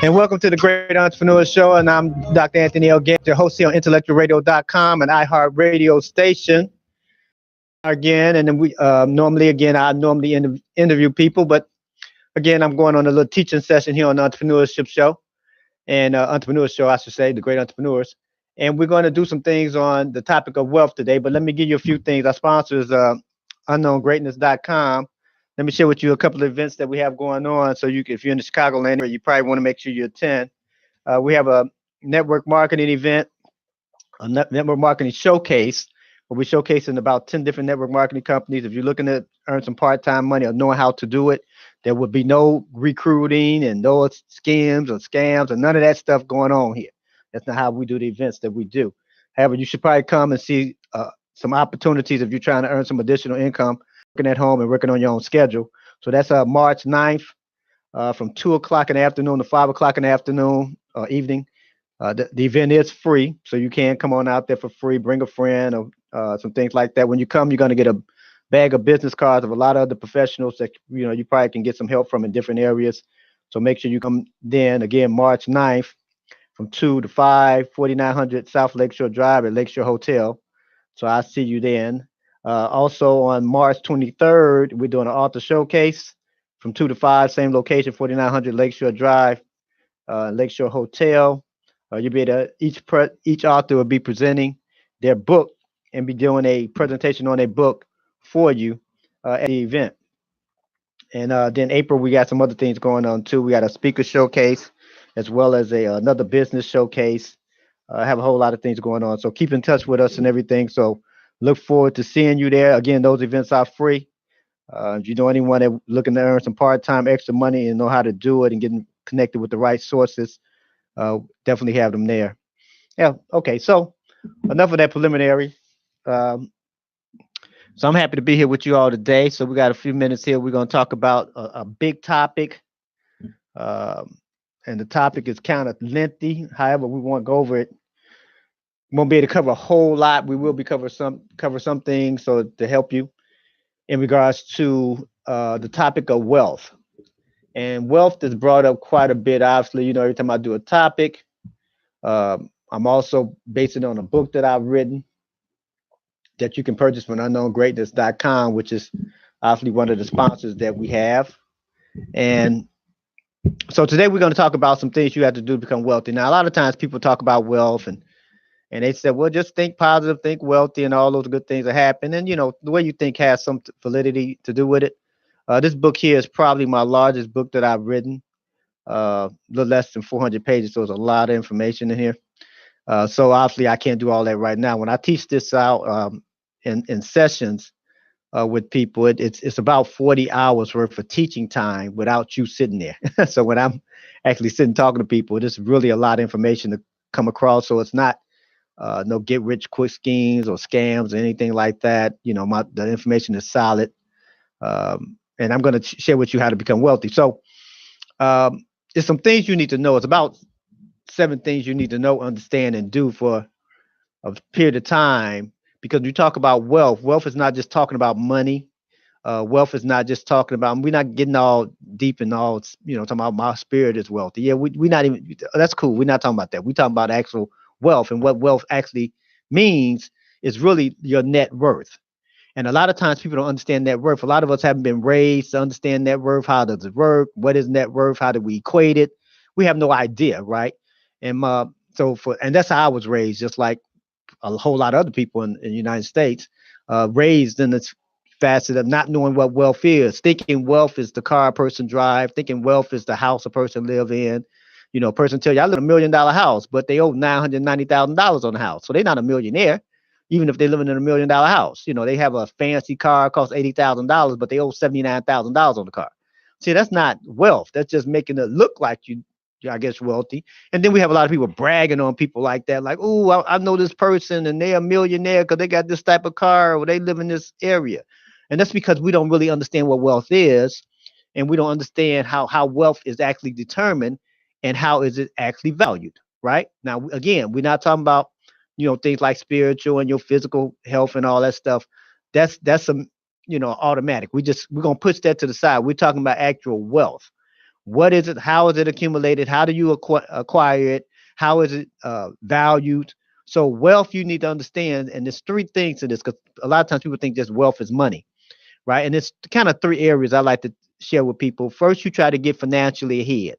And welcome to the Great Entrepreneur Show. And I'm Dr. Anthony L. Gaines, your host here on IntellectualRadio.com, an iHeart radio station. Again, and then I normally interview people, but again, I'm going on a little teaching session here on the Entrepreneurship Show and Entrepreneur Show, I should say, the Great Entrepreneurs. And we're going to do some things on the topic of wealth today. But let me give you a few things. Our sponsor is UnknownGreatness.com. Let me share with you a couple of events that we have going on. So if you're in the Chicagoland area, you probably want to make sure you attend. We have a network marketing event, a network marketing showcase, where we're showcasing about 10 different network marketing companies. If you're looking to earn some part-time money or knowing how to do it, there will be no recruiting and no schemes or scams or none of that stuff going on here. That's not how we do the events that we do. However, you should probably come and see some opportunities if you're trying to earn some additional income, working at home and working on your own schedule. So that's March 9th from 2 o'clock in the afternoon to 5 o'clock in the afternoon or evening. The event is free, so you can come on out there for free, bring a friend or some things like that. When you come, you're going to get a bag of business cards of a lot of other professionals that you probably can get some help from in different areas. So make sure you come then, again, March 9th from 2 to 5, 4900 South Lakeshore Drive at Lakeshore Hotel. So I'll see you then. Also on March 23rd, we're doing an author showcase from 2 to 5, same location, 4900 Lakeshore Drive, Lakeshore Hotel. You'll be able to, each author will be presenting their book and be doing a presentation on their book for you at the event. And then April, we got some other things going on too. We got a speaker showcase as well as another business showcase. I have a whole lot of things going on. So keep in touch with us and everything. So look forward to seeing you there. Again, those events are free. If you know anyone that looking to earn some part-time extra money and know how to do it and getting connected with the right sources, definitely have them there. Yeah. Okay. So enough of that preliminary. So I'm happy to be here with you all today. So we got a few minutes here. We're going to talk about a big topic. And the topic is kind of lengthy. However, we won't go over it. We won't be able to cover a whole lot. We will be cover some things so to help you in regards to the topic of wealth. And wealth is brought up quite a bit, obviously, every time I do a topic. I'm also basing it on a book that I've written that you can purchase from UnknownGreatness.com, which is obviously one of the sponsors that we have. And so today we're going to talk about some things you have to do to become wealthy. Now, a lot of times people talk about wealth and they say, well, just think positive, think wealthy, and all those good things that happen. And, the way you think has some validity to do with it. This book here is probably my largest book that I've written, a little less than 400 pages. So there's a lot of information in here. So obviously I can't do all that right now. When I teach this out in sessions with people, it's about 40 hours worth of teaching time without you sitting there. So when I'm actually sitting talking to people, there's really a lot of information to come across. So it's not no get rich quick schemes or scams or anything like that. The information is solid. And I'm going to share with you how to become wealthy. So there's some things you need to know. It's about 7 things you need to know, understand, and do for a period of time. Because when you talk about wealth is not just talking about money. Wealth is not just talking about, we're not getting all deep and all, talking about my spirit is wealthy. Yeah, we're not even, that's cool. We're not talking about that. We're talking about actual wealth, and what wealth actually means is really your net worth. And a lot of times people don't understand net worth. A lot of us haven't been raised to understand net worth. How does it work? What is net worth? How do we equate it? We have no idea, right? And and that's how I was raised, just like a whole lot of other people in the United States, raised in this facet of not knowing what wealth is, thinking wealth is the car a person drive, thinking wealth is the house a person live in. A person tell you, I live in $1 million house, but they owe $990,000 on the house. So they're not a millionaire, even if they're living in $1 million house. They have a fancy car, costs $80,000, but they owe $79,000 on the car. See, that's not wealth. That's just making it look like I guess, wealthy. And then we have a lot of people bragging on people like that, like, oh, I know this person and they're a millionaire because they got this type of car or they live in this area. And that's because we don't really understand what wealth is, and we don't understand how wealth is actually determined and how is it actually valued, right? Now, again, we're not talking about, things like spiritual and your physical health and all that stuff. That's some, automatic. We're going to push that to the side. We're talking about actual wealth. What is it? How is it accumulated? How do you acquire it? How is it valued? So wealth, you need to understand, and there's three things to this, because a lot of times people think just wealth is money, right? And it's kind of three areas I like to share with people. First, you try to get financially ahead.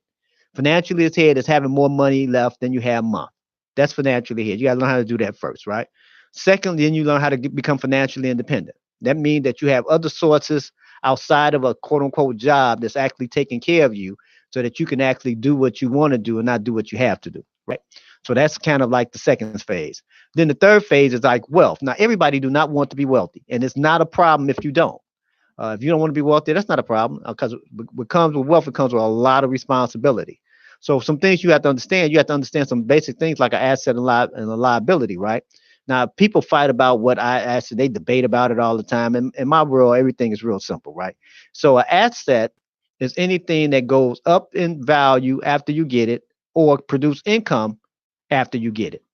Financially ahead is having more money left than you have a month. That's financially ahead. You got to learn how to do that first, right? Second, then you learn how to become financially independent. That means that you have other sources outside of a quote unquote job that's actually taking care of you, so that you can actually do what you want to do and not do what you have to do, right? So that's kind of like the second phase. Then the third phase is like wealth. Now, everybody do not want to be wealthy, and it's not a problem if you don't. If you don't want to be wealthy, that's not a problem, because what comes with wealth, it comes with a lot of responsibility. So some things you have to understand some basic things like an asset and a liability, right? Now, people fight about what I asset, they debate about it all the time. And in my world, everything is real simple, right? So an asset is anything that goes up in value after you get it, or produce income after you get it.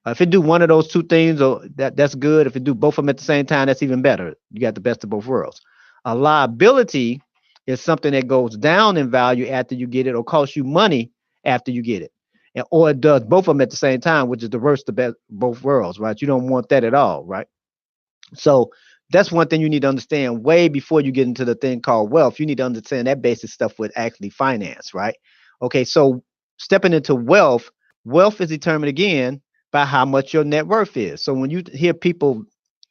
If it do one of those two things, or that's good. If it do both of them at the same time, that's even better. You got the best of both worlds. A liability is something that goes down in value after you get it, or costs you money after you get it. Or it does both of them at the same time, which is the worst of both worlds, right? You don't want that at all, right? So that's one thing you need to understand way before you get into the thing called wealth. You need to understand that basic stuff with actually finance, right? Okay, so stepping into wealth, wealth is determined again by how much your net worth is. So when you hear people,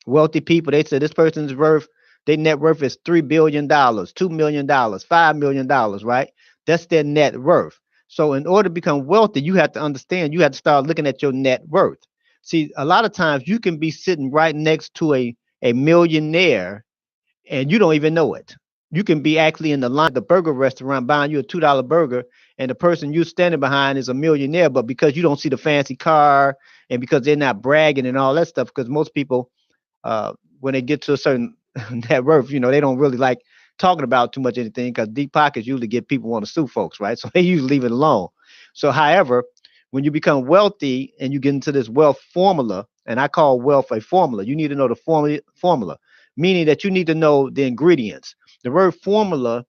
wealthy people, they say this person's worth, their net worth is $3 billion, $2 million, $5 million, right? That's their net worth. So in order to become wealthy, you have to understand, you have to start looking at your net worth. See, a lot of times you can be sitting right next to a millionaire and you don't even know it. You can be actually in the line at the burger restaurant buying you a $2 burger, and the person you're standing behind is a millionaire, but because you don't see the fancy car and because they're not bragging and all that stuff, because most people, when they get to a certain net worth, they don't really like talking about too much anything, because deep pockets usually get people want to sue folks, right? So they usually leave it alone. So, however, when you become wealthy and you get into this wealth formula, and I call wealth a formula, you need to know the formula, meaning that you need to know the ingredients. The word formula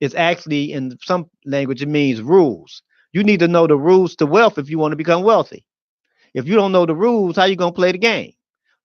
is actually, in some language, it means rules. You need to know the rules to wealth if you want to become wealthy. If you don't know the rules, how you gonna play the game?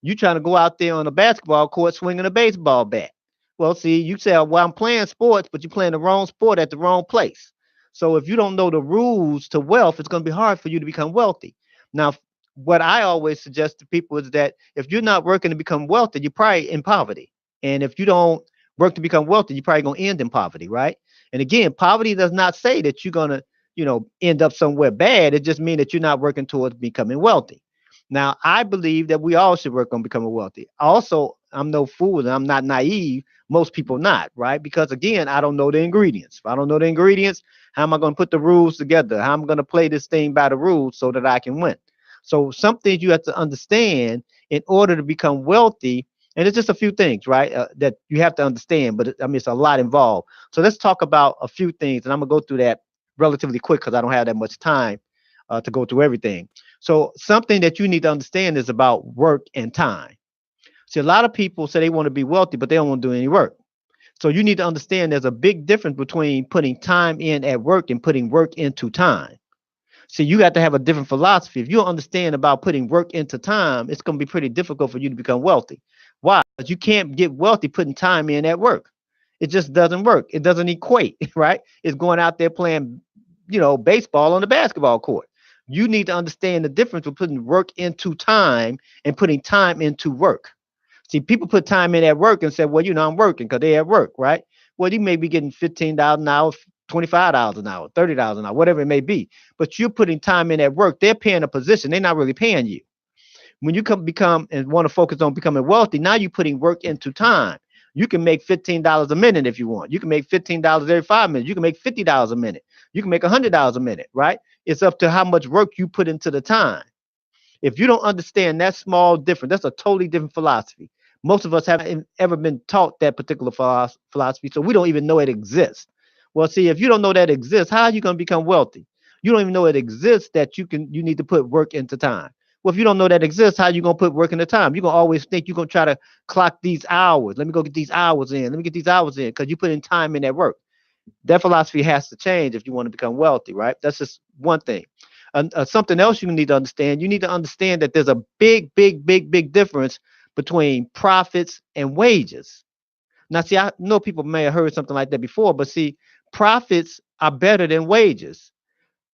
You trying to go out there on a basketball court swinging a baseball bat. Well, see, you say, well, I'm playing sports, but you're playing the wrong sport at the wrong place. So if you don't know the rules to wealth, it's going to be hard for you to become wealthy. Now, what I always suggest to people is that if you're not working to become wealthy, you're probably in poverty. And if you don't work to become wealthy, you're probably going to end in poverty, right? And again, poverty does not say that you're going to end up somewhere bad. It just means that you're not working towards becoming wealthy. Now, I believe that we all should work on becoming wealthy. Also, I'm no fool and I'm not naive. Most people not, right? Because again, I don't know the ingredients. If I don't know the ingredients, how am I going to put the rules together? How am I going to play this thing by the rules so that I can win? So some things you have to understand in order to become wealthy. And it's just a few things, right, that you have to understand. But I mean, it's a lot involved. So let's talk about a few things. And I'm going to go through that relatively quick because I don't have that much time to go through everything. So something that you need to understand is about work and time. See, a lot of people say they want to be wealthy, but they don't want to do any work. So you need to understand there's a big difference between putting time in at work and putting work into time. See, you got to have a different philosophy. If you don't understand about putting work into time, it's going to be pretty difficult for you to become wealthy. Why? Because you can't get wealthy putting time in at work. It just doesn't work. It doesn't equate, right? It's going out there playing, baseball on the basketball court. You need to understand the difference between putting work into time and putting time into work. See, people put time in at work and say, well, I'm working because they at work, right? Well, you may be getting $15 an hour, $25 an hour, $30 an hour, whatever it may be. But you're putting time in at work. They're paying a position. They're not really paying you. When you become and want to focus on becoming wealthy, now you're putting work into time. You can make $15 a minute if you want. You can make $15 every 5 minutes. You can make $50 a minute. You can make $100 a minute, right? It's up to how much work you put into the time. If you don't understand that small difference, that's a totally different philosophy. Most of us haven't ever been taught that particular philosophy, so we don't even know it exists. Well, see, if you don't know that exists, how are you going to become wealthy? You don't even know it exists that you need to put work into time. Well, if you don't know that exists, how are you going to put work into time? You're going to always think you're going to try to clock these hours. Let me go get these hours in. Let me get these hours in because you put in time in that work. That philosophy has to change if you want to become wealthy, right? That's just one thing. Something else you need to understand. You need to understand that there's a big difference between profits and wages. Now, see, I know people may have heard something like that before, but see, profits are better than wages.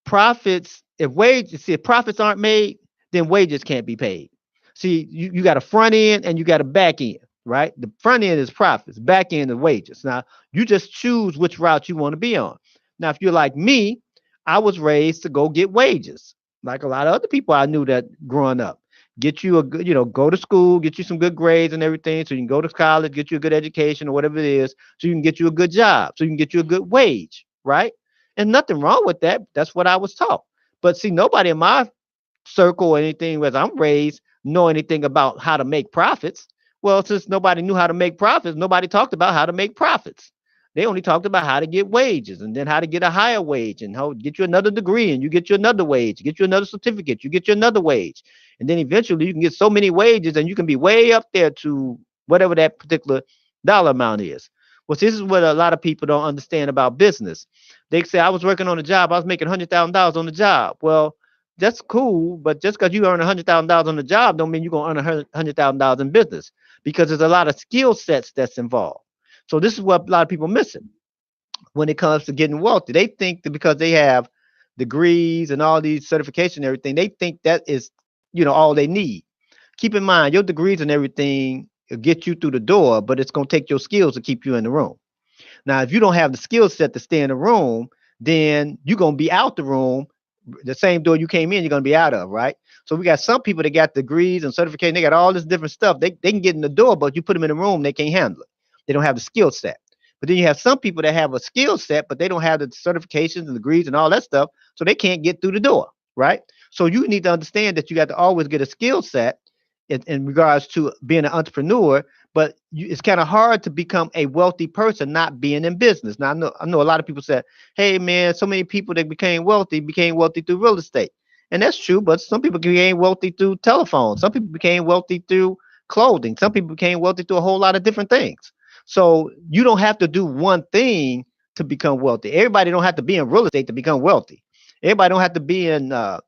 Profits, if profits aren't made, then wages can't be paid. See, you got a front end and you got a back end, right? The front end is profits, back end is wages. Now, you just choose which route you want to be on. Now, if you're like me, I was raised to go get wages, like a lot of other people I knew that growing up. Get you a good, go to school, get you some good grades and everything, so you can go to college, get you a good education or whatever it is, so you can get you a good job, so you can get you a good wage, right? And nothing wrong with that. That's what I was taught. But see, nobody in my circle or anything, as I'm raised, know anything about how to make profits. Well, since nobody knew how to make profits, nobody talked about how to make profits. They only talked about how to get wages and then how to get a higher wage and how get you another degree and you get you another wage, get you another certificate, you get you another wage. And then eventually you can get so many wages and you can be way up there to whatever that particular dollar amount is. Well, this is what a lot of people don't understand about business. They say, I was working on a job, I was making $100,000 on the job. Well, that's cool, but just because you earn $100,000 on the job don't mean you're going to earn $100,000 in business, because there's a lot of skill sets that's involved. So this is what a lot of people missing when it comes to getting wealthy. They think that because they have degrees and all these certifications and everything, they think that is, all they need. Keep in mind, your degrees and everything will get you through the door, but it's going to take your skills to keep you in the room. Now, if you don't have the skill set to stay in the room, then you're going to be out the room. The same door you came in, you're going to be out of, right? So we got some people that got degrees and certification. They got all this different stuff. They can get in the door, but you put them in the room, they can't handle it. They don't have the skill set. But then you have some people that have a skill set, but they don't have the certifications and degrees and all that stuff, so they can't get through the door, right? So you need to understand that you got to always get a skill set in regards to being an entrepreneur, but it's kind of hard to become a wealthy person not being in business. Now, I know a lot of people say, hey, man, so many people that became wealthy through real estate. And that's true, but some people became wealthy through telephone. Some people became wealthy through clothing. Some people became wealthy through a whole lot of different things. So you don't have to do one thing to become wealthy. Everybody don't have to be in real estate to become wealthy. Everybody don't have to be in uh,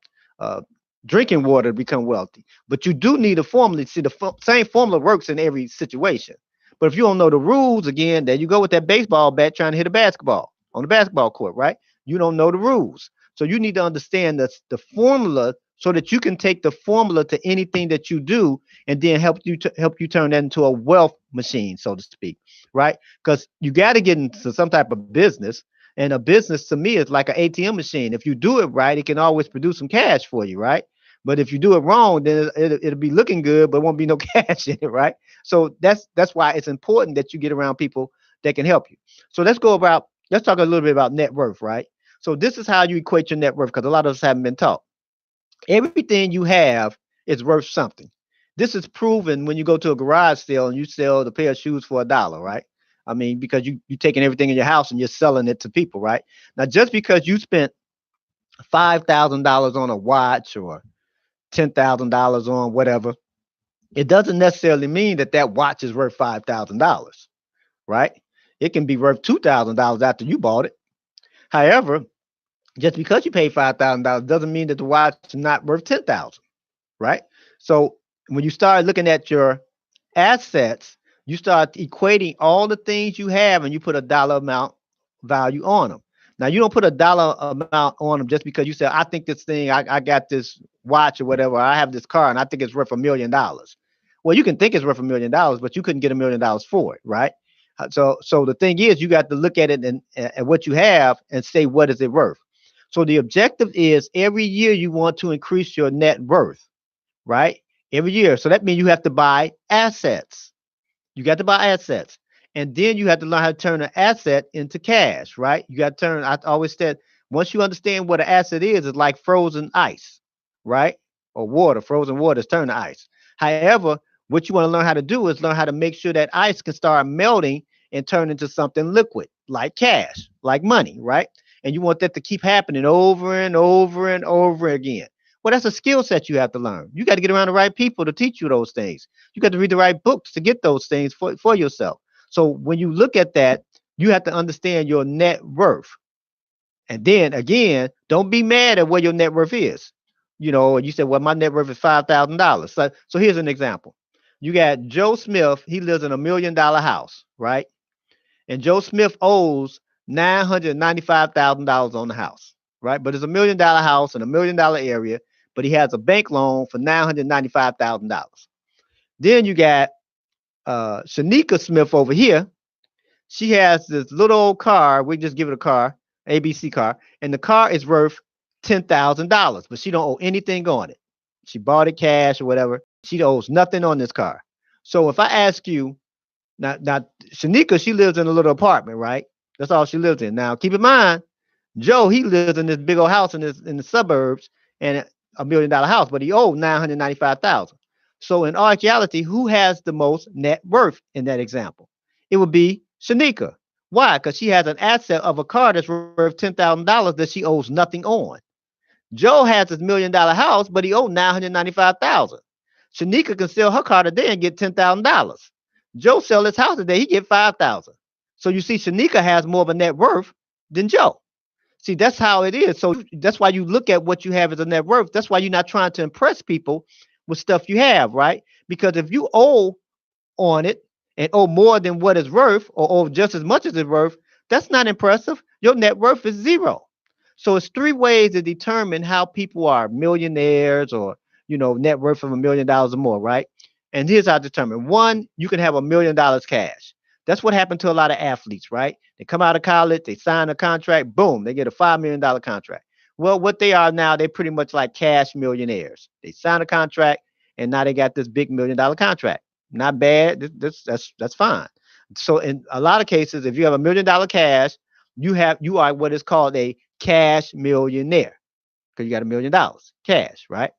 drinking water to become wealthy. But you do need a formula. See, the same formula works in every situation. But if you don't know the rules, again, there you go with that baseball bat trying to hit a basketball on the basketball court, right? You don't know the rules. So you need to understand the formula so that you can take the formula to anything that you do and then help you turn that into a wealth machine, so to speak, right? Because you got to get into some type of business. And a business to me is like an ATM machine. If you do it right, it can always produce some cash for you, right? But if you do it wrong, then it'll be looking good, but won't be no cash in it, right? So that's why it's important that you get around people that can help you. So let's talk a little bit about net worth, right? So this is how you equate your net worth, because a lot of us haven't been taught. Everything you have is worth something. This is proven when you go to a garage sale and you sell the pair of shoes for $1, right? I mean, because you're taking everything in your house and you're selling it to people, right? Now, just because you spent $5,000 on a watch or $10,000 on whatever, it doesn't necessarily mean that watch is worth $5,000, right? It can be worth $2,000 after you bought it. However, just because you paid $5,000 doesn't mean that the watch is not worth 10,000, right? So when you start looking at your assets, you start equating all the things you have and you put a dollar amount value on them. Now, you don't put a dollar amount on them just because you say, I think this thing, I got this watch or whatever, I have this car and I think it's worth $1,000,000. Well, you can think it's worth $1,000,000, but you couldn't get $1,000,000 for it, right? So the thing is, you got to look at it and what you have and say, what is it worth? So the objective is every year you want to increase your net worth, right? Every year. So that means you have to buy assets. You got to buy assets. And then you have to learn how to turn an asset into cash, right? You got to turn, I always said, once you understand what an asset is, it's like frozen ice, right? Or water. Frozen water is turned to ice. However, what you want to learn how to do is learn how to make sure that ice can start melting and turn into something liquid, like cash, like money, right? And you want that to keep happening over and over and over again. Well, that's a skill set you have to learn. You got to get around the right people to teach you those things. You got to read the right books to get those things for yourself. So when you look at that, You have to understand your net worth. And then again, don't be mad at what your net worth is. You said, well, my net worth is $5,000. So here's an example. You got Joe Smith. He lives in $1 million house, right? And Joe Smith owes $995,000 on the house, right? But it's $1 million house in $1 million area, but he has a bank loan for $995,000. Then you got Shanika Smith over here. She has this little old car. We just give it a car, ABC car, and the car is worth $10,000, but she don't owe anything on it. She bought it cash or whatever. She owes nothing on this car. So if I ask you, now Shanika, she lives in a little apartment, right? That's all she lives in. Now keep in mind, Joe, he lives in this big old house in the suburbs and $1 million house, but he owed $995,000. So in actuality, who has the most net worth in that example? It would be Shanika. Why? Because she has an asset of a car that's worth $10,000 that she owes nothing on. Joe has his $1 million house, but he owed $995,000. Shanika can sell her car today and get $10,000. Joe sell his house today, he get $5,000. So you see, Shanika has more of a net worth than Joe. See, that's how it is. So that's why you look at what you have as a net worth. That's why you're not trying to impress people with stuff you have, right? Because if you owe on it and owe more than what it's worth or owe just as much as it's worth, that's not impressive. Your net worth is zero. So it's three ways to determine how people are millionaires or, net worth of $1 million or more, right? And here's how I determine. One, you can have $1 million cash. That's what happened to a lot of athletes, right? They come out of college, they sign a contract, boom, they get a $5 million contract. Well, what they are now, they're pretty much like cash millionaires. They sign a contract and now they got this big $1 million contract. Not bad. That's fine. So in a lot of cases, if you have $1 million cash, you are what is called a cash millionaire because you got $1 million cash, right?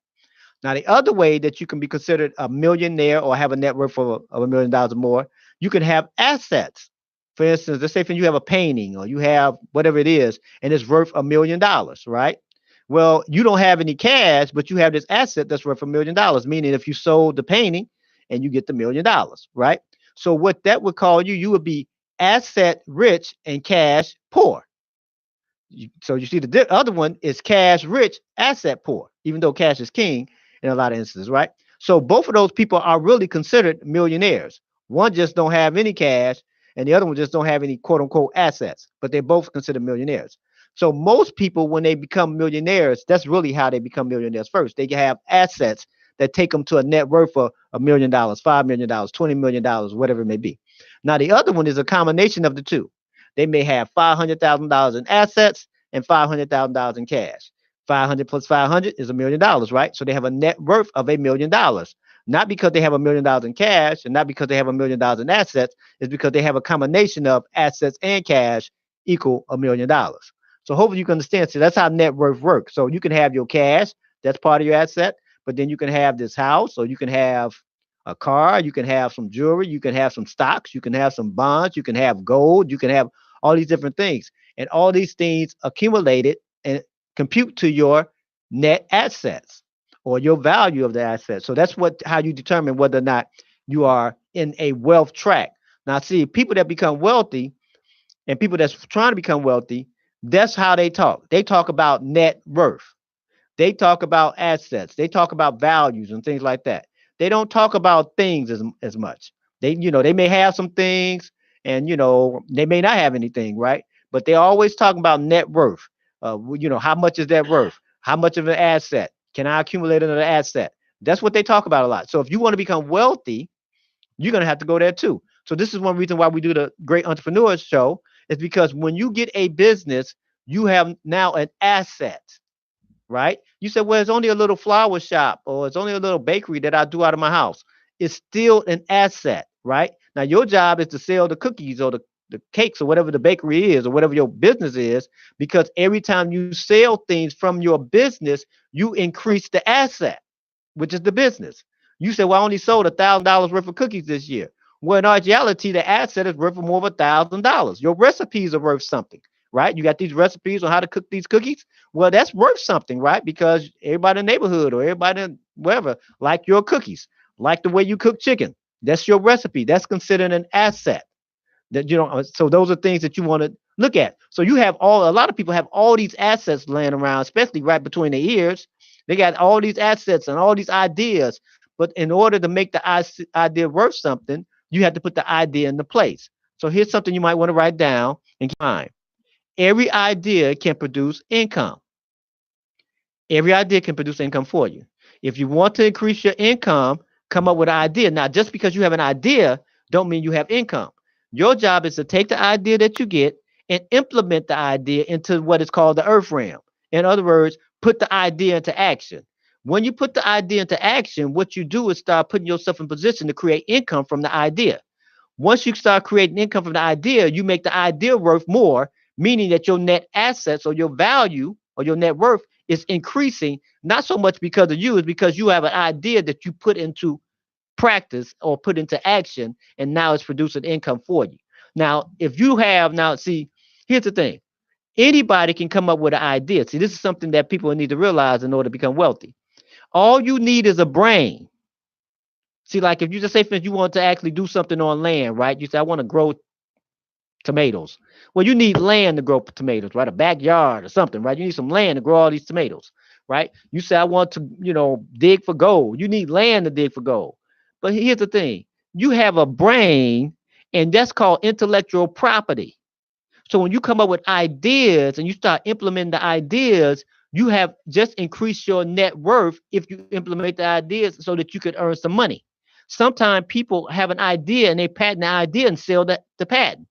Now, the other way that you can be considered a millionaire or have a net worth of $1 million or more, you can have assets. For instance, let's say if you have a painting or you have whatever it is, and it's worth $1 million, right? Well, you don't have any cash, but you have this asset that's worth $1 million, meaning if you sold the painting and you get the $1 million, right? So what that would call you, you would be asset rich and cash poor. So you see the other one is cash rich, asset poor, even though cash is king in a lot of instances, right? So both of those people are really considered millionaires. One just don't have any cash and the other one just don't have any quote unquote assets, but they're both considered millionaires. So most people, when they become millionaires, that's really how they become millionaires first. They have assets that take them to a net worth of $1 million, $5 million, $20 million, whatever it may be. Now, the other one is a combination of the two. They may have $500,000 in assets and $500,000 in cash. 500 plus 500 is $1 million, right? So they have a net worth of $1 million, not because they have $1 million in cash and not because they have $1 million in assets. It's because they have a combination of assets and cash equal $1 million. So hopefully you can understand. So that's how net worth works. So you can have your cash, that's part of your asset, but then you can have this house, or you can have a car, you can have some jewelry, you can have some stocks, you can have some bonds, you can have gold, you can have all these different things. And all these things accumulated and compute to your net assets or your value of the assets. So that's how you determine whether or not you are in a wealth track. Now, see, people that become wealthy and people that's trying to become wealthy, that's how they talk. They talk about net worth. They talk about assets. They talk about values and things like that. They don't talk about things as much. They may have some things and, they may not have anything, right? But they always talk about net worth. How much is that worth? How much of an asset? Can I accumulate another asset? That's what they talk about a lot. So if you want to become wealthy, you're going to have to go there too. So this is one reason why we do the Great Entrepreneurs Show, is because when you get a business, you have now an asset, right? You said, well, it's only a little flower shop or it's only a little bakery that I do out of my house. It's still an asset, right? Now, your job is to sell the cookies or the cakes or whatever the bakery is or whatever your business is, because every time you sell things from your business, you increase the asset, which is the business. You said, well, I only sold $1,000 worth of cookies this year. Well, in actuality, the asset is worth more of $1,000. Your recipes are worth something, right? You got these recipes on how to cook these cookies. Well, that's worth something, right? Because everybody in the neighborhood or everybody wherever like your cookies, like the way you cook chicken. That's your recipe. That's considered an asset. that you don't. So those are things that you want to look at. So you have a lot of people have all these assets laying around, especially right between their ears. They got all these assets and all these ideas, but in order to make the idea worth something, you have to put the idea into place. So here's something you might want to write down and keep in mind. Every idea can produce income. Every idea can produce income for you. If you want to increase your income, come up with an idea. Now, just because you have an idea, don't mean you have income. Your job is to take the idea that you get and implement the idea into what is called the earth realm. In other words, put the idea into action. When you put the idea into action, what you do is start putting yourself in position to create income from the idea. Once you start creating income from the idea, you make the idea worth more, meaning that your net assets or your value or your net worth is increasing, not so much because of you, it's because you have an idea that you put into practice or put into action, and now it's producing income for you. Now, if you have, now see, here's the thing. Anybody can come up with an idea. See, this is something that people need to realize in order to become wealthy. All you need is a brain. See, like if you just say, for instance, you want to actually do something on land, right? You say, I want to grow tomatoes. Well, you need land to grow tomatoes, right? A backyard or something, right? You need some land to grow all these tomatoes, right? You say, I want to, dig for gold. You need land to dig for gold. But here's the thing. You have a brain, and that's called intellectual property. So when you come up with ideas and you start implementing the ideas, you have just increased your net worth if you implement the ideas so that you could earn some money. Sometimes people have an idea and they patent the idea and sell the patent.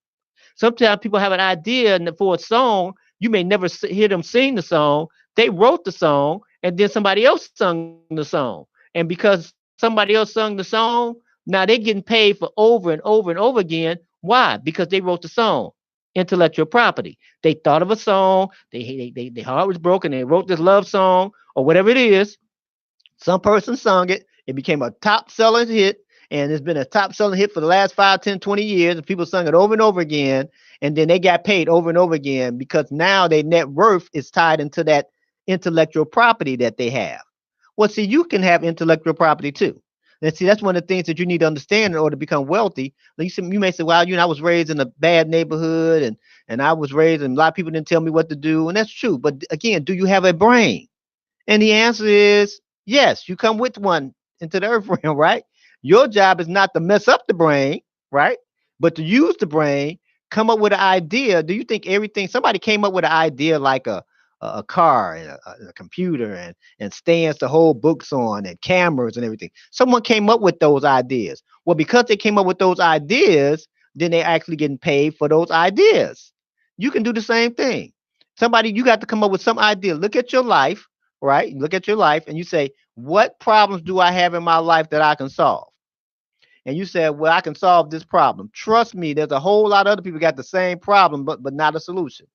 Sometimes people have an idea for a song. You may never hear them sing the song. They wrote the song, and then somebody else sung the song. And because somebody else sung the song, now they're getting paid for over and over and over again. Why? Because they wrote the song. Intellectual property. They thought of a song. Their heart was broken. They wrote this love song or whatever it is. Some person sung it. It became a top selling hit. And it's been a top selling hit for the last 5, 10, 20 years. And people sung it over and over again. And then they got paid over and over again because now their net worth is tied into that intellectual property that they have. Well, see, you can have intellectual property too. And see, that's one of the things that you need to understand in order to become wealthy. Like you may say, well, I was raised in a bad neighborhood and I was raised and a lot of people didn't tell me what to do. And that's true. But again, do you have a brain? And the answer is yes, you come with one into the earth realm, right? Your job is not to mess up the brain, right? But to use the brain, come up with an idea. Do you think somebody came up with an idea like a car and a computer and stands to hold books on and cameras and everything? Someone came up with those ideas. Well, because they came up with those ideas, then they're actually getting paid for those ideas. You can do the same thing. You got to come up with some idea. Look at your life, right? Look at your life and you say, what problems do I have in my life that I can solve? And you said, well, I can solve this problem. Trust me, there's a whole lot of other people got the same problem, but not a solution.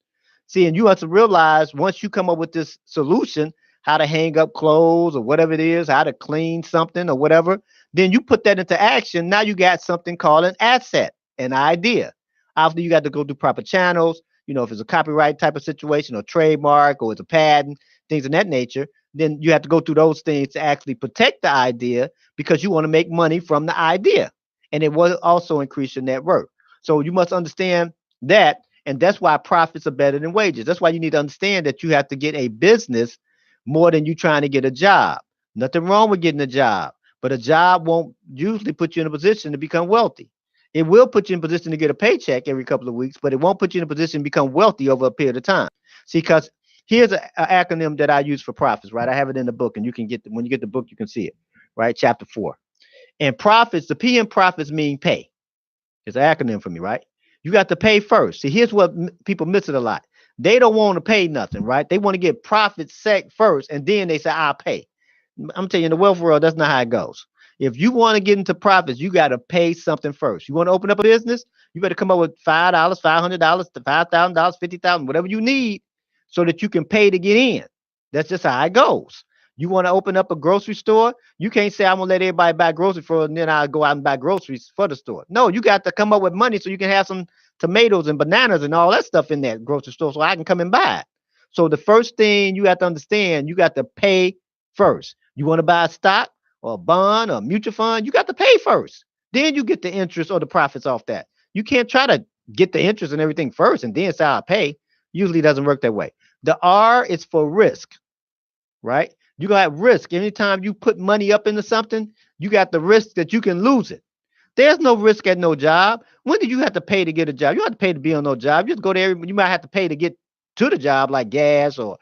See, and you have to realize once you come up with this solution, how to hang up clothes or whatever it is, how to clean something or whatever, then you put that into action. Now you got something called an asset, an idea. After you got to go through proper channels, if it's a copyright type of situation or trademark or it's a patent, things of that nature, then you have to go through those things to actually protect the idea because you want to make money from the idea. And it will also increase your net worth. So you must understand that. And that's why profits are better than wages. That's why you need to understand that you have to get a business more than you trying to get a job. Nothing wrong with getting a job, but a job won't usually put you in a position to become wealthy. It will put you in a position to get a paycheck every couple of weeks, but it won't put you in a position to become wealthy over a period of time. See, because here's an acronym that I use for profits, right? I have it in the book, and you can when you get the book, you can see it, right? Chapter 4. And profits, the P in profits mean pay. It's an acronym for me, right? You got to pay first. See, here's what people miss it a lot. They don't want to pay nothing, right? They want to get profits set first, and then they say, I'll pay. I'm telling you, in the wealth world, that's not how it goes. If you want to get into profits, you got to pay something first. You want to open up a business, you better come up with $5, $500, $5,000, $50,000, whatever you need so that you can pay to get in. That's just how it goes. You want to open up a grocery store, you can't say, I'm going to let everybody buy groceries for it, and then I'll go out and buy groceries for the store. No, you got to come up with money so you can have some tomatoes and bananas and all that stuff in that grocery store so I can come and buy it. So the first thing you have to understand, you got to pay first. You want to buy a stock or a bond or a mutual fund, you got to pay first. Then you get the interest or the profits off that. You can't try to get the interest and everything first and then say I'll pay. Usually doesn't work that way. The R is for risk, right? You got risk. Anytime you put money up into something, you got the risk that you can lose it. There's no risk at no job. When do you have to pay to get a job? You don't have to pay to be on no job. You just go there. You might have to pay to get to the job, like gas or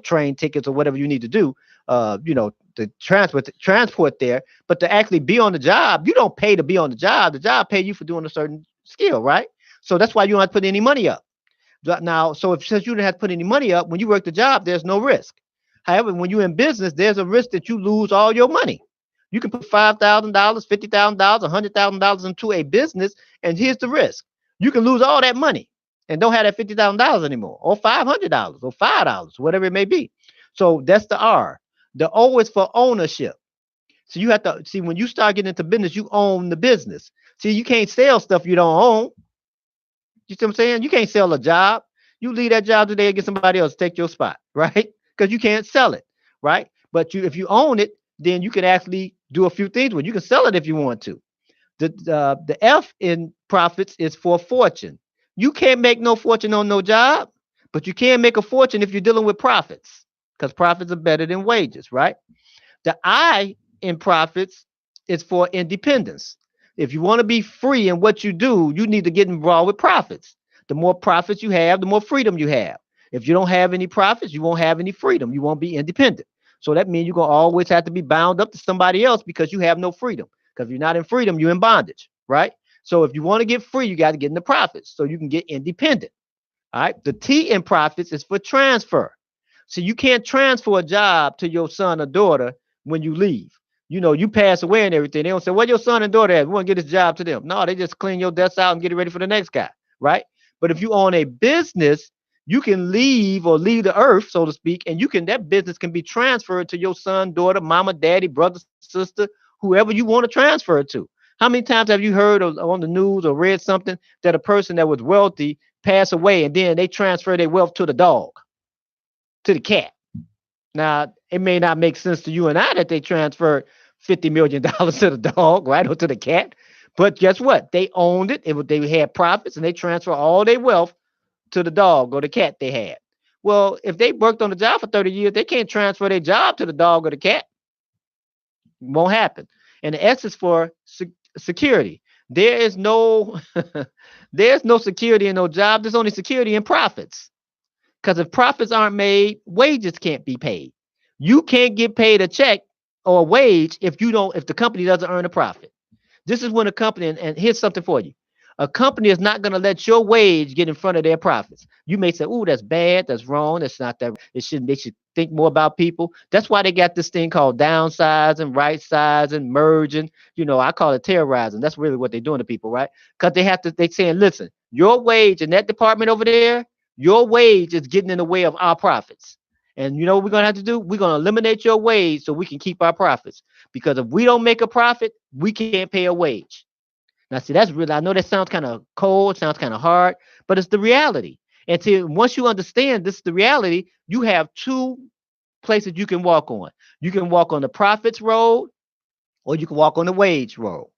train tickets or whatever you need to do. The transport there. But to actually be on the job, you don't pay to be on the job. The job pay you for doing a certain skill, right? So that's why you don't have to put any money up. Now, so if since you didn't have to put any money up, when you work the job, there's no risk. However, when you're in business, there's a risk that you lose all your money. You can put $5,000, $50,000, $100,000 into a business, and here's the risk: you can lose all that money and don't have that $50,000 anymore, or $500, or $5, whatever it may be. So that's the R. The O is for ownership. So you have to see, when you start getting into business, you own the business. See, you can't sell stuff you don't own. You see what I'm saying? You can't sell a job. You leave that job today and get somebody else to take your spot, right? Because you can't sell it, right? But if you own it, then you can actually do a few things with it. You can sell it if you want to. The F in profits is for fortune. You can't make no fortune on no job, but you can make a fortune if you're dealing with profits, because profits are better than wages, right? The I in profits is for independence. If you want to be free in what you do, you need to get involved with profits. The more profits you have, the more freedom you have. If you don't have any profits, you won't have any freedom. You won't be independent. So that means you're going to always have to be bound up to somebody else because you have no freedom. Because if you're not in freedom, you're in bondage, right? So if you want to get free, you got to get into profits so you can get independent. All right. The T in profits is for transfer. So you can't transfer a job to your son or daughter when you leave. You pass away and everything. They don't say, "What your son and daughter at? We want to get this job to them." No, they just clean your desk out and get it ready for the next guy, right? But if you own a business, you can leave the earth, so to speak, and that business can be transferred to your son, daughter, mama, daddy, brother, sister, whoever you want to transfer it to. How many times have you heard on the news or read something that a person that was wealthy passed away and then they transfer their wealth to the dog, to the cat? Now, it may not make sense to you and I that they transferred $50 million to the dog, right, or to the cat. But guess what? They owned it. They had profits, and they transfer all their wealth to the dog or the cat they had. Well, if they worked on the job for 30 years, they can't transfer their job to the dog or the cat. It won't happen. And the S is for security. There is no there's no security in no job. There's only security in profits. Because if profits aren't made, wages can't be paid. You can't get paid a check or a wage if the company doesn't earn a profit. This is when a company, and here's something for you. A company is not going to let your wage get in front of their profits. You may say, "Oh, that's bad. That's wrong. That's not that. They should think more about people." That's why they got this thing called downsizing, right sizing, merging. I call it terrorizing. That's really what they're doing to people, right? Because they're saying, "Listen, your wage in that department over there, your wage is getting in the way of our profits. And you know what we're going to have to do? We're going to eliminate your wage so we can keep our profits. Because if we don't make a profit, we can't pay a wage." Now, see, that's really, I know that sounds kind of cold, sounds kind of hard, but it's the reality. And once you understand this is the reality, you have two places you can walk on. You can walk on the profits road, or you can walk on the wage road.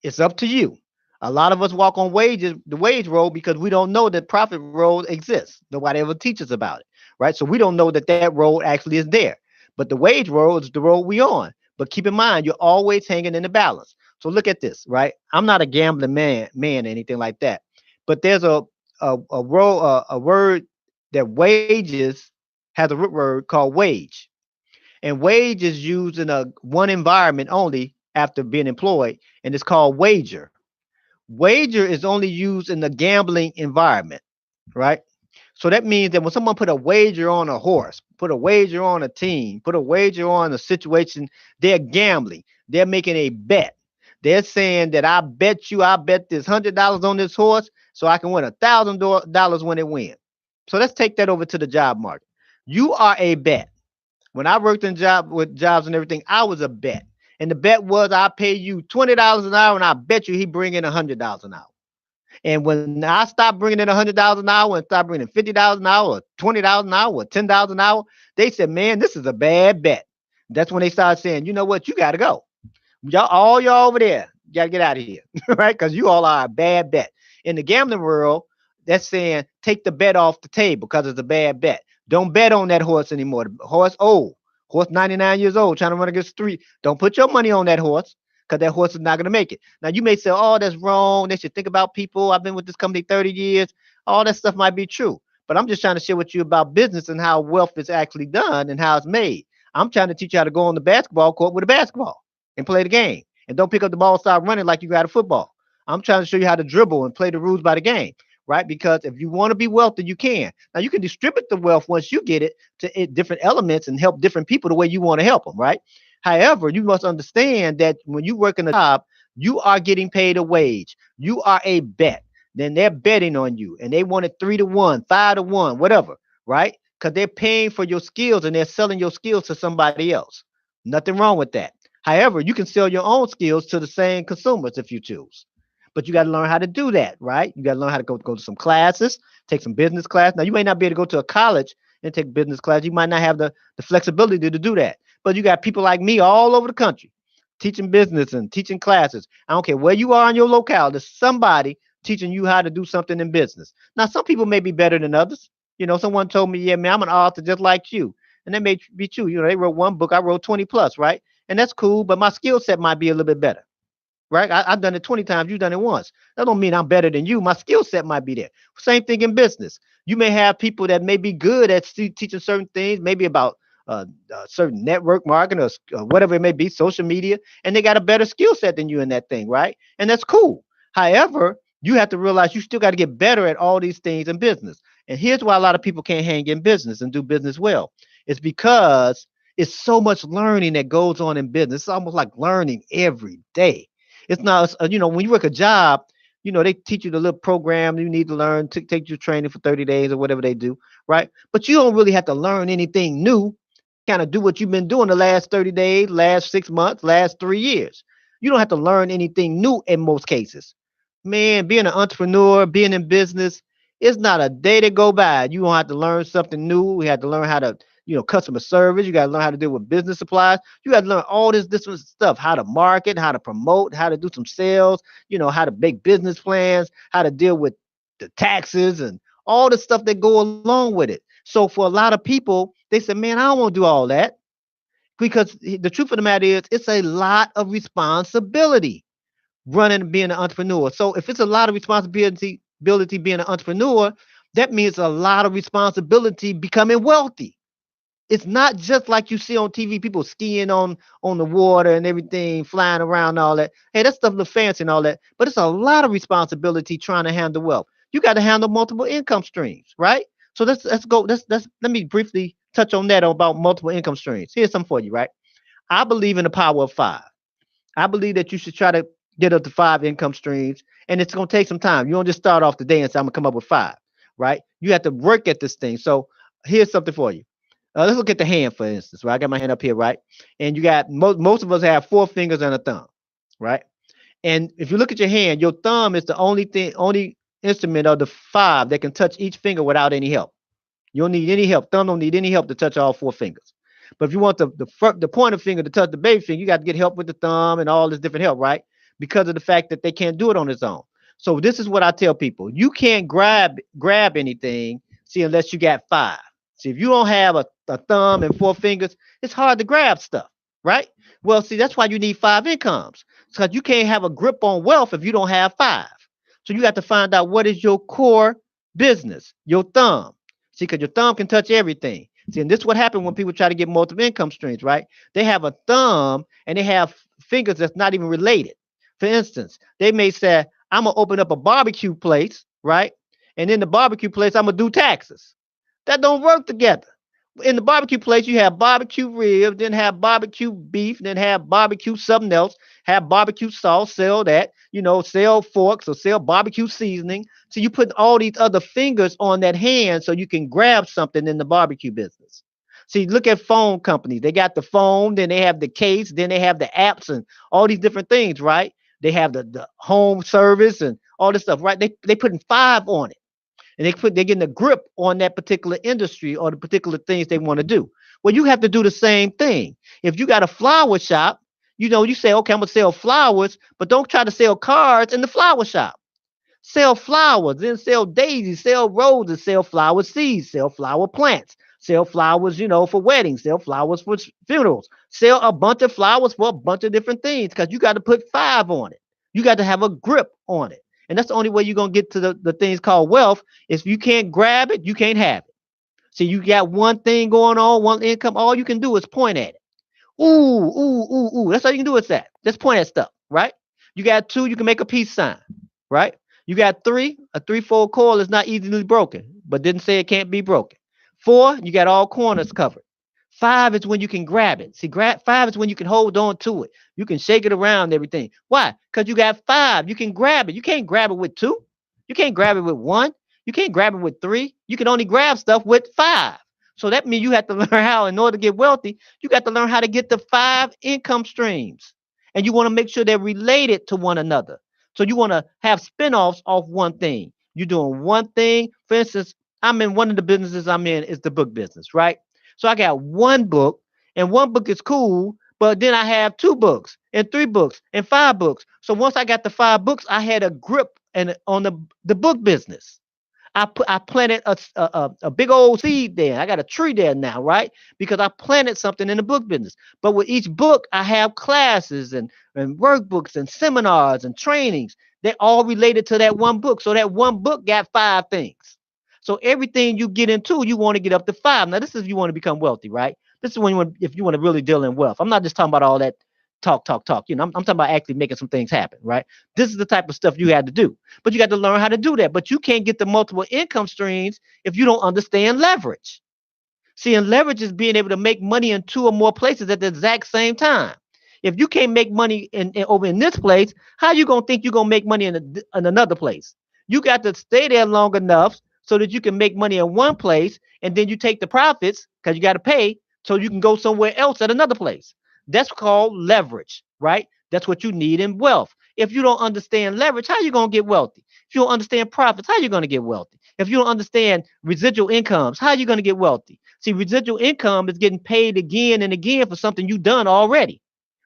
It's up to you. A lot of us walk on the wage road, because we don't know that profit road exists. Nobody ever teaches about it, right? So we don't know that road actually is there. But the wage road is the road we on. But keep in mind, you're always hanging in the balance. So look at this, right? I'm not a gambling man, or anything like that. But there's a word that wages has a root word called wage. And wage is used in one environment only after being employed, and it's called wager. Wager is only used in the gambling environment, right? So that means that when someone put a wager on a horse, put a wager on a team, put a wager on a situation, they're gambling. They're making a bet. They're saying that I bet this $100 on this horse so I can win $1,000 when it wins. So let's take that over to the job market. You are a bet. When I worked with jobs and everything, I was a bet. And the bet was, I pay you $20 an hour, and I bet you he bring in $100 an hour. And when I stopped bringing in $100 an hour and stopped bringing $50 an hour or $20 an hour or $10 an hour, they said, "Man, this is a bad bet." That's when they started saying, "You know what? You got to go. Y'all over there, you got to get out of here," right? Because you all are a bad bet. In the gambling world, that's saying take the bet off the table because it's a bad bet. Don't bet on that horse anymore. The horse old. Horse 99 years old trying to run against three. Don't put your money on that horse because that horse is not going to make it. Now, you may say, oh, that's wrong. They should think about people. I've been with this company 30 years. All that stuff might be true. But I'm just trying to share with you about business and how wealth is actually done and how it's made. I'm trying to teach you how to go on the basketball court with a basketball and play the game. And don't pick up the ball and start running like you got a football. I'm trying to show you how to dribble and play the rules by the game, right? Because if you want to be wealthy, you can. Now, you can distribute the wealth once you get it to different elements and help different people the way you want to help them, right? However, you must understand that when you work in a job, you are getting paid a wage. You are a bet. Then they're betting on you and they want it 3-1, 5-1, whatever, right? Because they're paying for your skills and they're selling your skills to somebody else. Nothing wrong with that. However, you can sell your own skills to the same consumers if you choose. But you got to learn how to do that, right? You got to learn how to go to some classes, take some business class. Now, you may not be able to go to a college and take business class. You might not have the flexibility to do that. But you got people like me all over the country teaching business and teaching classes. I don't care where you are in your locale. There's somebody teaching you how to do something in business. Now, some people may be better than others. Someone told me, yeah, man, I'm an author just like you. And that may be true. They wrote one book. I wrote 20 plus, right? And that's cool. But my skill set might be a little bit better. Right? I've done it 20 times. You've done it once. That don't mean I'm better than you. My skill set might be there. Same thing in business. You may have people that may be good at teaching certain things, maybe about certain network marketing or whatever it may be, social media, and they got a better skill set than you in that thing, right? And that's cool. However, you have to realize you still got to get better at all these things in business. And here's why a lot of people can't hang in business and do business well. It's because it's so much learning that goes on in business. It's almost like learning every day. It's not, when you work a job, they teach you the little program you need to learn, to take your training for 30 days or whatever they do, right? But you don't really have to learn anything new, kind of do what you've been doing the last 30 days, last 6 months, last 3 years. You don't have to learn anything new in most cases. Man, being an entrepreneur, being in business, it's not a day to go by. You don't have to learn something new. You have to learn how to customer service. You got to learn how to deal with business supplies. You got to learn all this different stuff, how to market, how to promote, how to do some sales, how to make business plans, how to deal with the taxes and all the stuff that go along with it. So for a lot of people, they say, man, I don't want to do all that because the truth of the matter is it's a lot of responsibility running and being an entrepreneur. So if it's a lot of responsibility being an entrepreneur, that means a lot of responsibility becoming wealthy. It's not just like you see on TV, people skiing on the water and everything, flying around and all that. Hey, that stuff looks fancy and all that, but it's a lot of responsibility trying to handle wealth. You got to handle multiple income streams, right? So let's go. Let me briefly touch on that about multiple income streams. Here's something for you, right? I believe in the power of 5. I believe that you should try to get up to 5 income streams, and it's going to take some time. You don't just start off the day and say, I'm going to come up with 5, right? You have to work at this thing. So here's something for you. Let's look at the hand, for instance, right? I got my hand up here, right? And you got most of us have 4 fingers and a thumb, right? And if you look at your hand, your thumb is the only instrument of the 5 that can touch each finger without any help. You don't need any help. Thumb don't need any help to touch all 4 fingers. But if you want the pointer finger to touch the baby finger, you got to get help with the thumb and all this different help, right? Because of the fact that they can't do it on its own. So this is what I tell people. You can't grab anything, see, unless you got 5. See, if you don't have a thumb and 4 fingers, it's hard to grab stuff, right? Well, see, that's why you need 5 incomes. Because you can't have a grip on wealth if you don't have 5. So you got to find out what is your core business, your thumb. See, because your thumb can touch everything. See, and this is what happens when people try to get multiple income streams, right? They have a thumb and they have fingers that's not even related. For instance, they may say, I'm going to open up a barbecue place, right? And in the barbecue place, I'm going to do taxes. That don't work together. In the barbecue place, you have barbecue ribs, then have barbecue beef, then have barbecue something else, have barbecue sauce, sell that, sell forks or sell barbecue seasoning. So you put all these other fingers on that hand so you can grab something in the barbecue business. See, look at phone companies. They got the phone, then they have the case, then they have the apps and all these different things, right? They have the home service and all this stuff, right? They putting 5 on it. And they're getting a grip on that particular industry or the particular things they want to do. Well, you have to do the same thing. If you got a flower shop, you say, okay, I'm going to sell flowers, but don't try to sell cards in the flower shop. Sell flowers, then sell daisies, sell roses, sell flower seeds, sell flower plants, sell flowers, for weddings, sell flowers for funerals, sell a bunch of flowers for a bunch of different things because you got to put 5 on it. You got to have a grip on it. And that's the only way you're going to get to the things called wealth. If you can't grab it, you can't have it. See, you got one thing going on, one income. All you can do is point at it. Ooh, ooh, ooh, ooh. That's all you can do is that. Just point at stuff, right? You got 2, you can make a peace sign, right? You got 3, a 3-fold coil is not easily broken, but didn't say it can't be broken. 4, you got all corners covered. 5 is when you can grab it. See, 5 is when you can hold on to it. You can shake it around and everything. Why? Because you got 5. You can grab it. You can't grab it with 2. You can't grab it with 1. You can't grab it with 3. You can only grab stuff with 5. So that means you have to learn how, in order to get wealthy, you got to learn how to get the 5 income streams. And you want to make sure they're related to one another. So you want to have spinoffs off one thing. You're doing one thing. For instance, I'm in one of the businesses I'm in is the book business, right? So I got one book, and one book is cool, but then I have 2 books and 3 books and 5 books. So once I got the 5 books, I had a grip on the book business. I planted a big old seed there. I got a tree there now, right? Because I planted something in the book business. But with each book, I have classes and workbooks and seminars and trainings. They're all related to that one book. So that one book got 5 things. So everything you get into, you want to get up to 5. Now, this is if you want to become wealthy, right? This is when if you want to really deal in wealth. I'm not just talking about all that talk. I'm talking about actually making some things happen, right? This is the type of stuff you had to do. But you got to learn how to do that. But you can't get the multiple income streams if you don't understand leverage. See, and leverage is being able to make money in 2 or more places at the exact same time. If you can't make money over in this place, how you going to think you're going to make money in another place? You got to stay there long enough so that you can make money in one place, and then you take the profits because you got to pay so you can go somewhere else at another place. That's called leverage, right? That's what you need in wealth. If you don't understand leverage, how are you going to get wealthy? If you don't understand profits, how are you going to get wealthy? If you don't understand residual incomes, how are you going to get wealthy? See, residual income is getting paid again and again for something you've done already,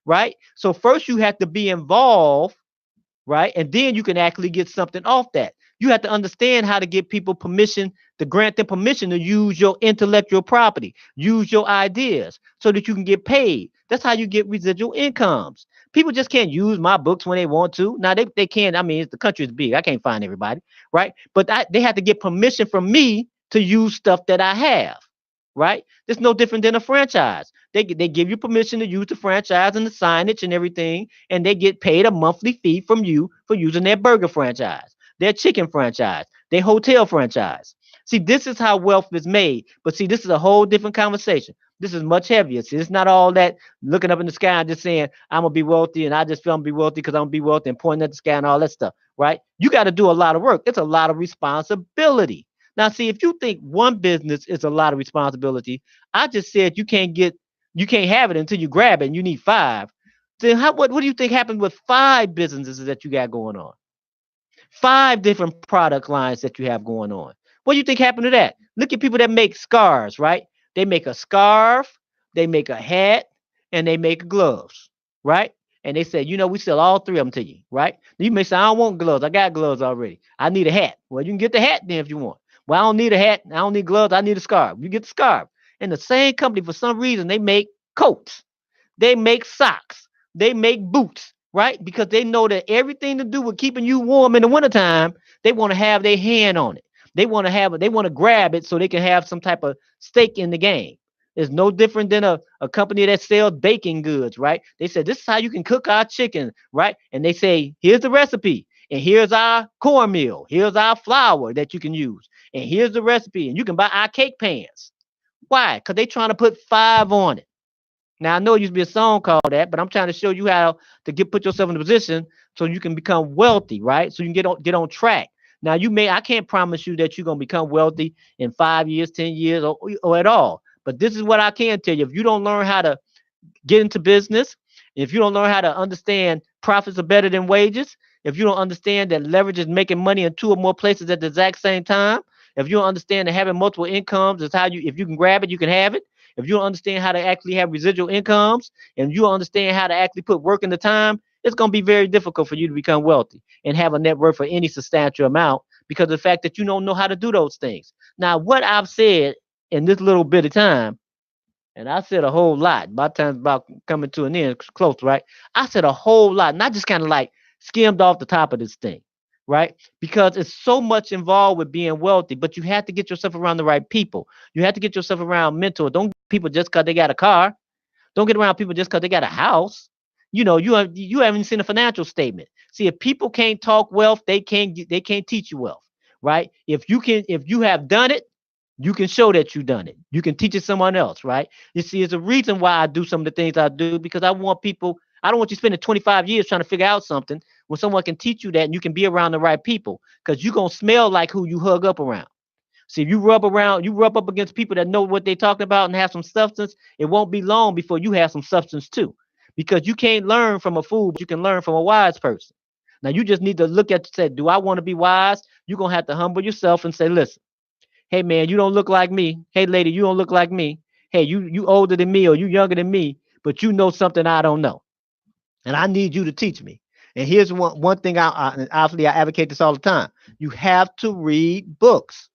right? So first you have to be involved, right? And then you can actually get something off that. You have to understand how to get people permission, to grant them permission to use your intellectual property, use your ideas so that you can get paid. That's how you get residual incomes. People just can't use my books when they want to. Now they can. I mean, the country is big. I can't find everybody, right? But they have to get permission from me to use stuff that I have, right? It's no different than a franchise. They give you permission to use the franchise and the signage and everything, and they get paid a monthly fee from you for using their burger franchise, their chicken franchise, their hotel franchise. See, this is how wealth is made. But see, this is a whole different conversation. This is much heavier. See, it's not all that looking up in the sky and just saying, I'm going to be wealthy and I just feel I'm going to be wealthy because I'm going to be wealthy and pointing at the sky and all that stuff, right? You got to do a lot of work. It's a lot of responsibility. Now, see, if you think one business is a lot of responsibility, I just said you can't have it until you grab it and you need 5. Then what do you think happened with 5 businesses that you got going on? 5 different product lines that you have going on. What do you think happened to that? Look at people that make scarves, right? They make a scarf, they make a hat, and they make gloves, right? And they say, we sell all 3 of them to you, right? You may say, I don't want gloves. I got gloves already. I need a hat. Well, you can get the hat then if you want. Well, I don't need a hat. I don't need gloves. I need a scarf. You get the scarf. And the same company, for some reason, they make coats. They make socks. They make boots, right? Because they know that everything to do with keeping you warm in the wintertime, they want to have their hand on it. They want to grab it so they can have some type of stake in the game. It's no different than a company that sells baking goods, right? They said, this is how you can cook our chicken, right? And they say, here's the recipe. And here's our cornmeal. Here's our flour that you can use. And here's the recipe. And you can buy our cake pans. Why? Because they're trying to put 5 on it. Now, I know it used to be a song called that, but I'm trying to show you how to put yourself in a position so you can become wealthy, right? So you can get on track. Now, I can't promise you that you're going to become wealthy in 5 years, 10 years, or at all. But this is what I can tell you. If you don't learn how to get into business, if you don't learn how to understand profits are better than wages, if you don't understand that leverage is making money in 2 or more places at the exact same time, if you don't understand that having multiple incomes is if you can grab it, you can have it. If you don't understand how to actually have residual incomes, and you don't understand how to actually put work in the time, it's going to be very difficult for you to become wealthy and have a net worth for any substantial amount because of the fact that you don't know how to do those things. Now, what I've said in this little bit of time, and I said a whole lot. My time's about coming to an end, close, right? I said a whole lot, not just kind of like skimmed off the top of this thing, right? Because it's so much involved with being wealthy, but you have to get yourself around the right people. You have to get yourself around mentors. Don't get people just because they got a car. Don't get around people just because they got a house. You haven't seen a financial statement. See, if people can't talk wealth, they can't teach you wealth, right? If you have done it, you can show that you've done it. You can teach it someone else, right? You see, it's a reason why I do some of the things I do because I want people. I don't want you spending 25 years trying to figure out something when someone can teach you that and you can be around the right people because you're gonna smell like who you hug up around. See, if you rub up against people that know what they're talking about and have some substance, it won't be long before you have some substance too. Because you can't learn from a fool, but you can learn from a wise person. Now you just need to look at say, do I want to be wise? You're gonna have to humble yourself and say, listen, hey man, you don't look like me. Hey lady, you don't look like me. Hey, you older than me or you younger than me, but you know something I don't know and I need you to teach me. And here's one thing obviously I advocate this all the time. You have to read books.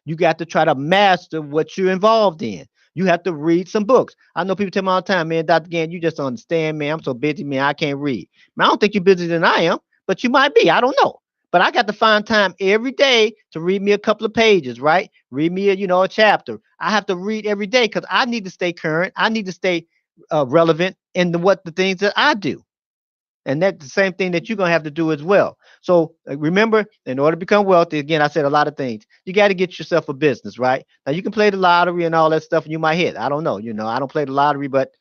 You got to try to master what you're involved in. You have to read some books. I know people tell me all the time, man, Dr. Gann, you just don't understand, man. I'm so busy, man. I can't read. Man, I don't think you're busier than I am, but you might be. I don't know. But I got to find time every day to read me a couple of pages, right? Read me a chapter. I have to read every day because I need to stay current. I need to stay relevant in the things that I do. And that's the same thing that you're going to have to do as well. So remember, in order to become wealthy, again, I said a lot of things. You got to get yourself a business, right? Now, you can play the lottery and all that stuff and you might hit. I don't know. I don't play the lottery, but,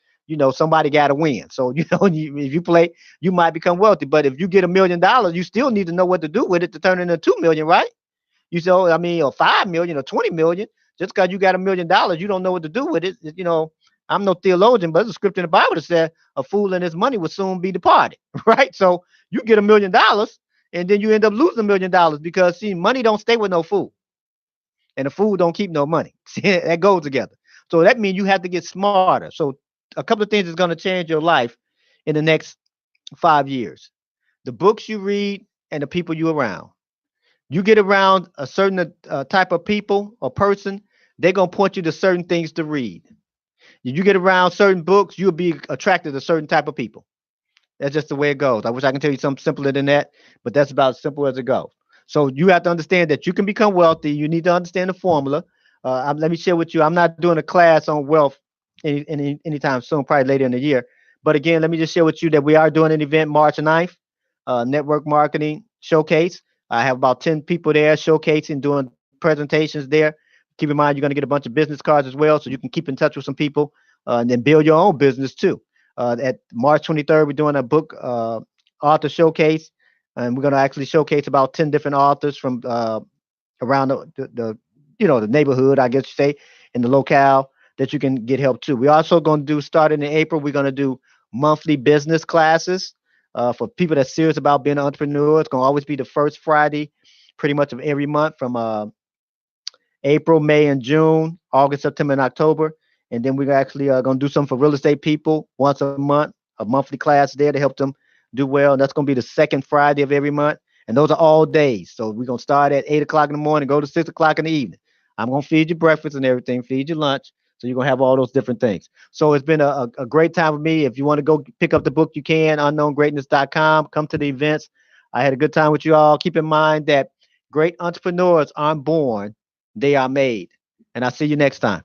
somebody got to win. So, if you play, you might become wealthy. But if you get $1 million, you still need to know what to do with it to turn it into 2 million, right? Or 5 million or 20 million. Just because you got $1 million, you don't know what to do with it. I'm no theologian, but there's a scripture in the Bible that said a fool and his money will soon be departed, right? So you get $1 million and then you end up losing $1 million because see, money don't stay with no fool. And a fool don't keep no money. See, that goes together. So that means you have to get smarter. So a couple of things is going to change your life in the next 5 years. The books you read and the people you around. You get around a certain type of people or person, they're going to point you to certain things to read. You get around certain books, you'll be attracted to certain type of people. That's just the way it goes. I wish I can tell you something simpler than that, but that's about as simple as it goes. So you have to understand that you can become wealthy. You need to understand the formula. Let me share with you. I'm not doing a class on wealth anytime soon, probably later in the year. But again, let me just share with you that we are doing an event March 9th, network marketing showcase. I have about 10 people there showcasing, doing presentations there. Keep in mind, you're going to get a bunch of business cards as well, so you can keep in touch with some people and then build your own business too. At March 23rd, we're doing a book author showcase, and we're going to actually showcase about 10 different authors from around the neighborhood, I guess you say, in the locale that you can get help too. We're also going to starting in April, we're going to do monthly business classes for people that's serious about being an entrepreneur. It's going to always be the first Friday, pretty much of every month from April, May, and June, August, September, and October. And then we're actually going to do something for real estate people once a month, a monthly class there to help them do well. And that's going to be the second Friday of every month. And those are all days. So we're going to start at 8 o'clock in the morning, go to 6 o'clock in the evening. I'm going to feed you breakfast and everything, feed you lunch. So you're going to have all those different things. So it's been a great time with me. If you want to go pick up the book, you can, unknowngreatness.com. Come to the events. I had a good time with you all. Keep in mind that great entrepreneurs aren't born, they are made. And I'll see you next time.